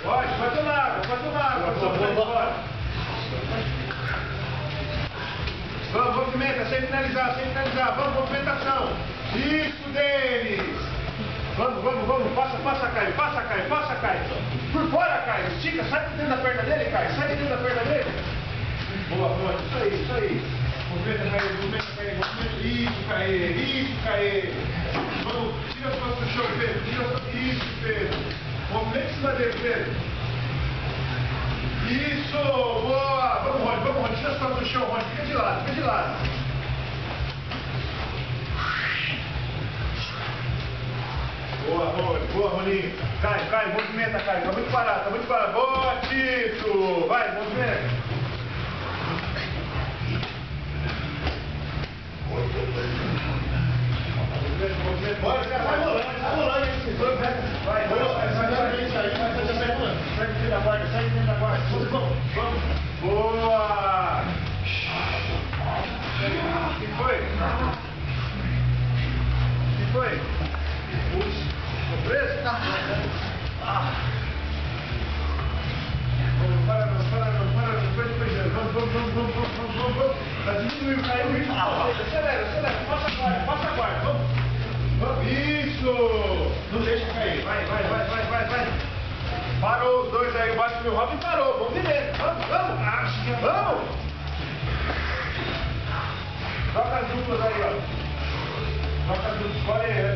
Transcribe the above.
Pode tomar água, fora. Vamos, movimenta, sem finalizar. Vamos, movimentação. Isso, Denis. Vamos. Passa, Caio. Por fora, Caio. Estica, sai de dentro da perna dele, Caio. Boa, isso aí. Movimenta, Caio. Isso, Caio. Vamos, tira as costas do chão, Pedro. Isso, Pedro. Movimenta em cima dele, Pedro. Isso, boa. Vamos, Rony. Tira as costas do chão, Rony. Fica de lado. Boa, Roninho. Cai, movimenta, Caio. Tá muito parado. Boa, Tito. Vai, movimenta. Bora, cara, vai rolando. Vai sai dentro da guarda. Vamos. Boa. O que foi? Ficou preso? Vamos, para não, depois. Vamos. Tá diminuindo, caiu o ritmo. Acelera, passa a guarda, vamos. Isso! Não deixa cair, vai. Parou os dois aí, o Baixo do Robin parou, vamos direito, vamos! Troca as duplas aí, ó. Bora aí.